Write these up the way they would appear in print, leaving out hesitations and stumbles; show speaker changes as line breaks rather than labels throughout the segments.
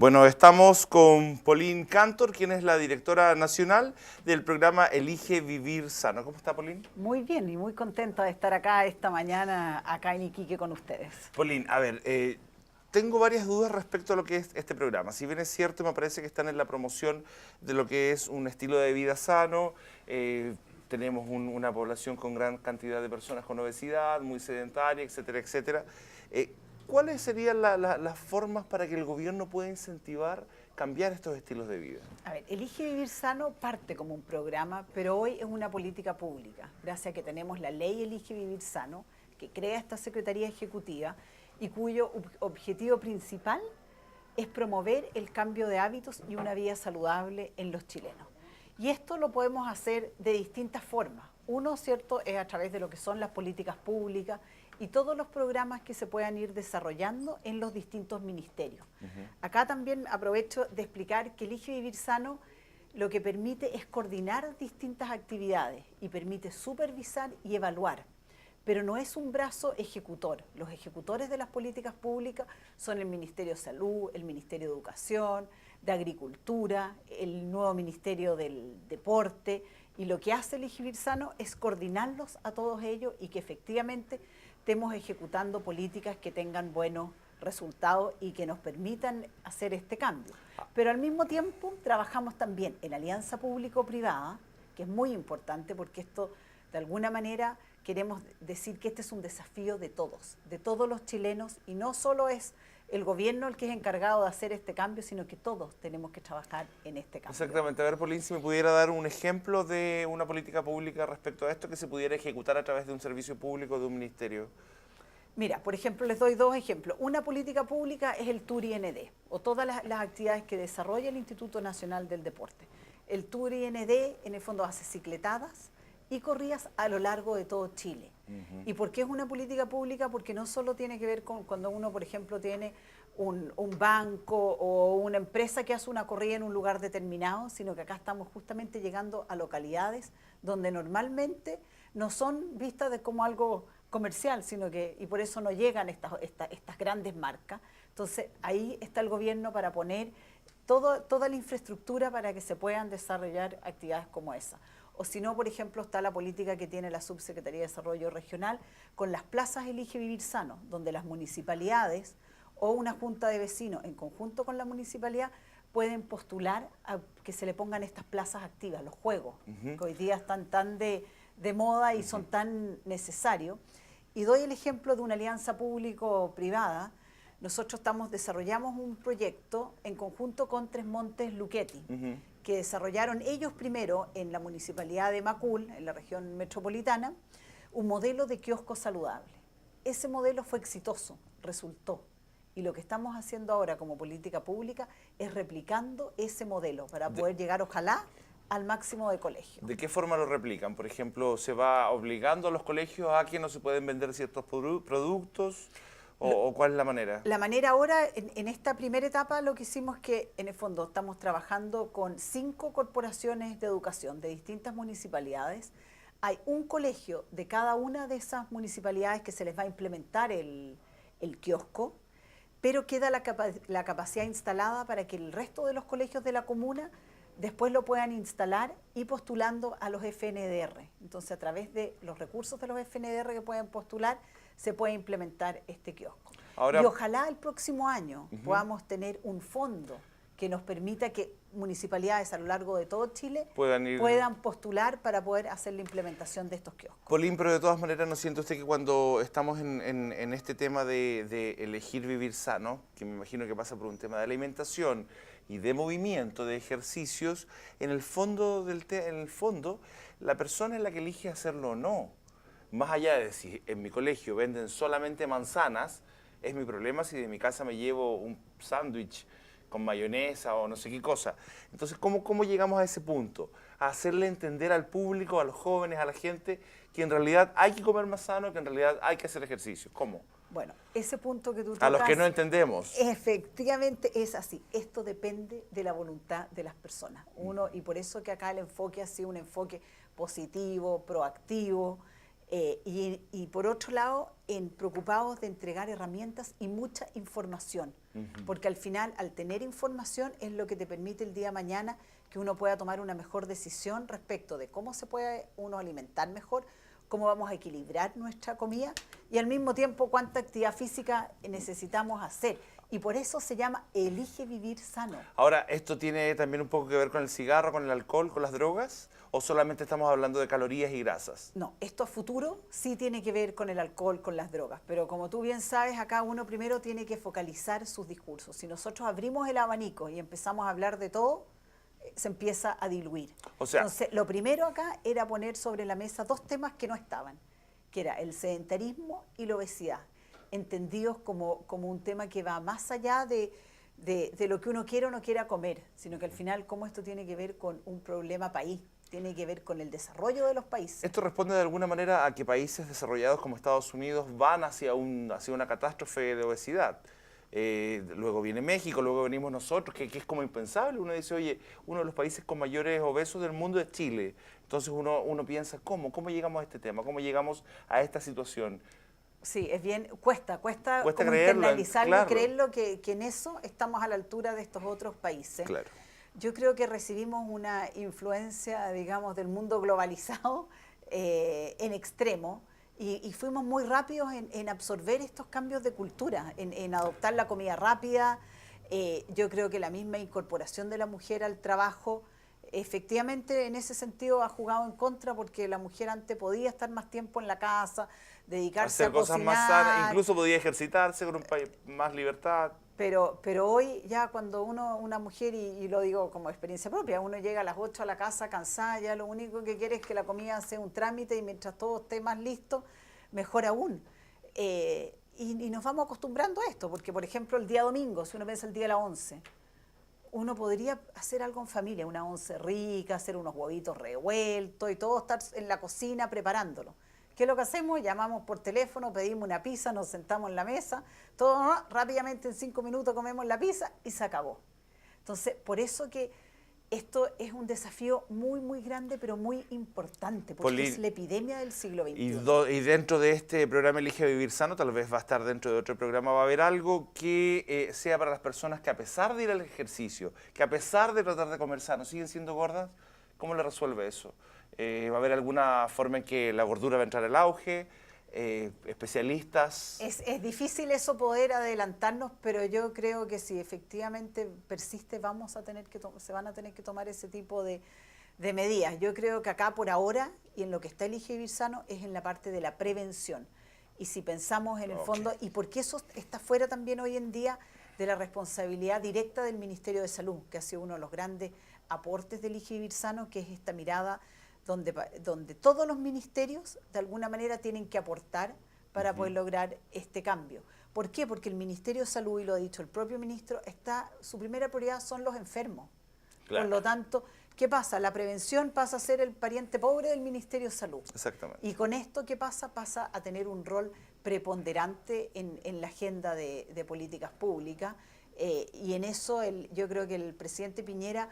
Bueno, estamos con Pauline Cantor, quien es la directora nacional del programa Elige Vivir Sano. ¿Cómo está, Pauline?
Muy bien y muy contenta de estar acá esta mañana, acá en Iquique con ustedes.
Pauline, a ver, tengo varias dudas respecto a lo que es este programa. Si bien es cierto, me parece que están en la promoción de lo que es un estilo de vida sano. Tenemos una población con gran cantidad de personas con obesidad, muy sedentaria, etcétera, etcétera. ¿Cuáles serían las formas para que el gobierno pueda incentivar cambiar estos estilos de vida?
A ver, Elige Vivir Sano parte como un programa, pero hoy es una política pública, gracias a que tenemos la ley Elige Vivir Sano, que crea esta Secretaría Ejecutiva y cuyo objetivo principal es promover el cambio de hábitos y una vida saludable en los chilenos. Y esto lo podemos hacer de distintas formas. Uno, ¿cierto?, es a través de lo que son las políticas públicas y todos los programas que se puedan ir desarrollando en los distintos ministerios. Acá también aprovecho de explicar que Elige Vivir Sano lo que permite es coordinar distintas actividades y permite supervisar y evaluar, pero no es un brazo ejecutor. Los ejecutores de las políticas públicas son el Ministerio de Salud, el Ministerio de Educación, de Agricultura, el nuevo Ministerio del Deporte, y lo que hace Elige Vivir Sano es coordinarlos a todos ellos y que efectivamente estemos ejecutando políticas que tengan buenos resultados y que nos permitan hacer este cambio. Pero al mismo tiempo trabajamos también en alianza público-privada, que es muy importante porque esto de alguna manera queremos decir que este es un desafío de todos los chilenos, y no solo es el gobierno el que es encargado de hacer este cambio, sino que todos tenemos que trabajar en este cambio.
Exactamente. A ver, Pauline, si me pudiera dar un ejemplo de una política pública respecto a esto que se pudiera ejecutar a través de un servicio público, de un ministerio.
Mira, por ejemplo, les doy dos ejemplos. Una política pública es el Tour IND, o todas las actividades que desarrolla el Instituto Nacional del Deporte. El Tour IND, en el fondo, hace cicletadas y corridas a lo largo de todo Chile. ¿Y por qué es una política pública? Porque no solo tiene que ver con cuando uno, por ejemplo, tiene un banco o una empresa que hace una corrida en un lugar determinado, sino que acá estamos justamente llegando a localidades donde normalmente no son vistas como algo comercial, sino que, y por eso no llegan estas grandes marcas. Entonces ahí está el gobierno para poner toda la infraestructura para que se puedan desarrollar actividades como esa. O si no, por ejemplo, está la política que tiene la Subsecretaría de Desarrollo Regional con las plazas Elige Vivir Sano, donde las municipalidades o una junta de vecinos en conjunto con la municipalidad pueden postular a que se le pongan estas plazas activas, los juegos, que hoy día están tan de moda y son tan necesarios. Y doy el ejemplo de una alianza público-privada. Nosotros desarrollamos un proyecto en conjunto con Tres Montes Luchetti, que desarrollaron ellos primero en la municipalidad de Macul, en la región metropolitana, un modelo de kiosco saludable. Ese modelo fue exitoso, resultó. Y lo que estamos haciendo ahora como política pública es replicando ese modelo para poder llegar, ojalá, al máximo de colegios.
¿De qué forma lo replican? Por ejemplo, ¿se va obligando a los colegios a que no se pueden vender ciertos productos? ¿O cuál es la manera?
La manera ahora, en esta primera etapa, lo que hicimos es que, en el fondo, estamos trabajando con 5 corporaciones de educación de distintas municipalidades. Hay un colegio de cada una de esas municipalidades que se les va a implementar el kiosco, pero queda la capacidad instalada para que el resto de los colegios de la comuna después lo puedan instalar y postulando a los FNDR. Entonces, a través de los recursos de los FNDR que pueden postular, se puede implementar este kiosco. Ahora, y ojalá el próximo año podamos tener un fondo que nos permita que municipalidades a lo largo de todo Chile puedan postular para poder hacer la implementación de estos kioscos.
Pauline, pero de todas maneras, ¿no siente usted que cuando estamos en este tema de elegir vivir sano, que me imagino que pasa por un tema de alimentación y de movimiento, de ejercicios, en el fondo, la persona es la que elige hacerlo o no? Más allá de si en mi colegio venden solamente manzanas, es mi problema si de mi casa me llevo un sándwich con mayonesa o no sé qué cosa. Entonces, ¿cómo llegamos a ese punto? A hacerle entender al público, a los jóvenes, a la gente, que en realidad hay que comer más sano, que en realidad hay que hacer ejercicio. ¿Cómo?
Bueno, ese punto que tú tocas...
A los que no entendemos.
Efectivamente es así. Esto depende de la voluntad de las personas. Y por eso que acá el enfoque ha sido un enfoque positivo, proactivo, y por otro lado, preocupados de entregar herramientas y mucha información porque al final, al tener información, es lo que te permite el día de mañana que uno pueda tomar una mejor decisión respecto de cómo se puede uno alimentar mejor, cómo vamos a equilibrar nuestra comida y al mismo tiempo cuánta actividad física necesitamos hacer. Y por eso se llama Elige Vivir Sano.
Ahora, ¿esto tiene también un poco que ver con el cigarro, con el alcohol, con las drogas? ¿O solamente estamos hablando de calorías y grasas?
No, esto a futuro sí tiene que ver con el alcohol, con las drogas. Pero como tú bien sabes, acá uno primero tiene que focalizar sus discursos. Si nosotros abrimos el abanico y empezamos a hablar de todo, se empieza a diluir.
O sea,
entonces, lo primero acá era poner sobre la mesa dos temas que no estaban, que era el sedentarismo y la obesidad, entendidos como un tema que va más allá de lo que uno quiere o no quiera comer, sino que al final cómo esto tiene que ver con un problema país, tiene que ver con el desarrollo de los países.
¿Esto responde de alguna manera a que países desarrollados como Estados Unidos van hacia una catástrofe de obesidad? Luego viene México, luego venimos nosotros, que es como impensable. Uno dice, oye, uno de los países con mayores obesos del mundo es Chile. Entonces uno piensa, ¿cómo llegamos a este tema? ¿Cómo llegamos a esta situación?
Sí, es bien, cuesta como
creerlo,
internalizarlo,
claro.
Creerlo que en eso estamos a la altura de estos otros países.
Claro.
Yo creo que recibimos una influencia, digamos, del mundo globalizado en extremo y fuimos muy rápidos en absorber estos cambios de cultura, en adoptar la comida rápida. Yo creo que la misma incorporación de la mujer al trabajo, efectivamente en ese sentido ha jugado en contra porque la mujer antes podía estar más tiempo en la casa, dedicarse
hacer
a
cosas
cocinar,
más sanas, incluso podía ejercitarse con más libertad.
Pero hoy ya cuando una mujer, y lo digo como experiencia propia, uno llega a las 8 a la casa cansada, ya lo único que quiere es que la comida sea un trámite y mientras todo esté más listo, mejor aún. Y nos vamos acostumbrando a esto, porque por ejemplo el día domingo, si uno piensa el día de la 11, uno podría hacer algo en familia, una once rica, hacer unos huevitos revueltos y todo estar en la cocina preparándolo. ¿Qué es lo que hacemos? Llamamos por teléfono, pedimos una pizza, nos sentamos en la mesa, todo rápidamente en 5 minutos comemos la pizza y se acabó. Entonces, por eso que esto es un desafío muy, muy grande, pero muy importante, porque es la epidemia del siglo XXI.
Y dentro de este programa Elige Vivir Sano, tal vez va a estar dentro de otro programa, va a haber algo que sea para las personas que a pesar de ir al ejercicio, que a pesar de tratar de comer sano, siguen siendo gordas. ¿Cómo le resuelve eso? ¿Va a haber alguna forma en que la gordura va a entrar al auge? ¿Especialistas?
Es difícil eso poder adelantarnos, pero yo creo que si efectivamente persiste se van a tener que tomar ese tipo de medidas. Yo creo que acá por ahora, y en lo que está Elige Vivir Sano, es en la parte de la prevención. Y si pensamos en el fondo, y porque eso está fuera también hoy en día de la responsabilidad directa del Ministerio de Salud, que ha sido uno de los grandes aportes de Elige Vivir Sano, que es esta mirada donde todos los ministerios de alguna manera tienen que aportar para poder lograr este cambio. ¿Por qué? Porque el Ministerio de Salud, y lo ha dicho el propio ministro, su primera prioridad son los enfermos. Claro. Por lo tanto, ¿qué pasa? La prevención pasa a ser el pariente pobre del Ministerio de Salud.
Exactamente.
Y con esto, ¿qué pasa? Pasa a tener un rol preponderante en la agenda de políticas públicas. Y en eso yo creo que el presidente Piñera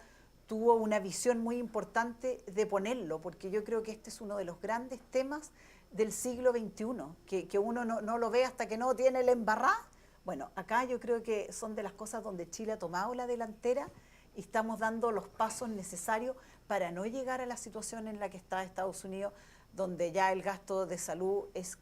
tuvo una visión muy importante de ponerlo, porque yo creo que este es uno de los grandes temas del siglo XXI, que uno no lo ve hasta que no tiene la embarrada. Bueno, acá yo creo que son de las cosas donde Chile ha tomado la delantera y estamos dando los pasos necesarios para no llegar a la situación en la que está Estados Unidos, donde ya el gasto de salud es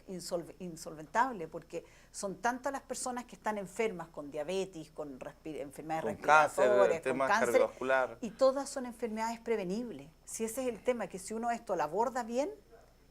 insolventable, porque son tantas las personas que están enfermas con diabetes, con enfermedades respiratorias,
con
cáncer,
cardiovascular.
Y todas son enfermedades prevenibles. Si ese es el tema, que si uno esto lo aborda bien,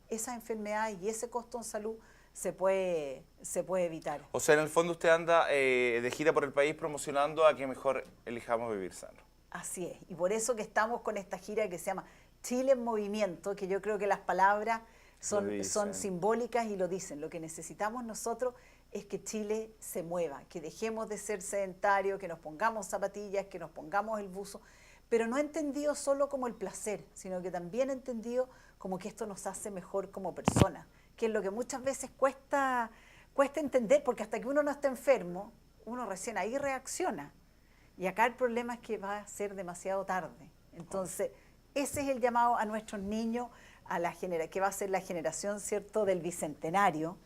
esas enfermedades y ese costo en salud se puede evitar.
O sea, en el fondo usted anda de gira por el país promocionando a que mejor elijamos vivir sano.
Así es, y por eso que estamos con esta gira que se llama Chile en Movimiento, que yo creo que las palabras son simbólicas y lo dicen. Lo que necesitamos nosotros es que Chile se mueva, que dejemos de ser sedentarios, que nos pongamos zapatillas, que nos pongamos el buzo, pero no entendido solo como el placer, sino que también entendido como que esto nos hace mejor como personas, que es lo que muchas veces cuesta entender, porque hasta que uno no está enfermo, uno recién ahí reacciona. Y acá el problema es que va a ser demasiado tarde. Entonces, ese es el llamado a nuestros niños, que va a ser la generación, ¿cierto?, del Bicentenario,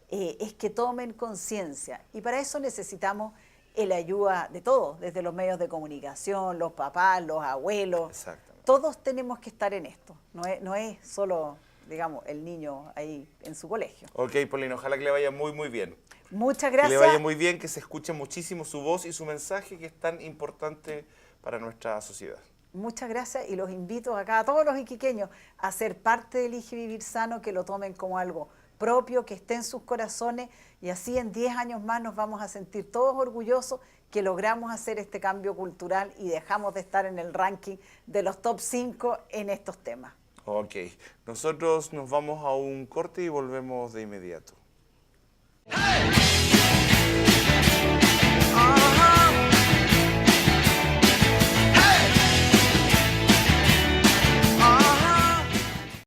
es que tomen conciencia. Y para eso necesitamos la ayuda de todos, desde los medios de comunicación, los papás, los abuelos.
Exactamente.
Todos tenemos que estar en esto, no es solo, digamos, el niño ahí en su colegio.
Ok, Paulina, ojalá que le vaya muy, muy bien.
Muchas
Que le
gracias.
vaya muy bien, que se escuche muchísimo su voz y su mensaje, que es tan importante para nuestra sociedad.
Muchas gracias y los invito acá a todos los iquiqueños a ser parte del Elige Vivir Sano, que lo tomen como algo propio, que esté en sus corazones y así en 10 años más nos vamos a sentir todos orgullosos que logramos hacer este cambio cultural y dejamos de estar en el ranking de los top 5 en estos temas.
Ok, nosotros nos vamos a un corte y volvemos de inmediato.
Hey!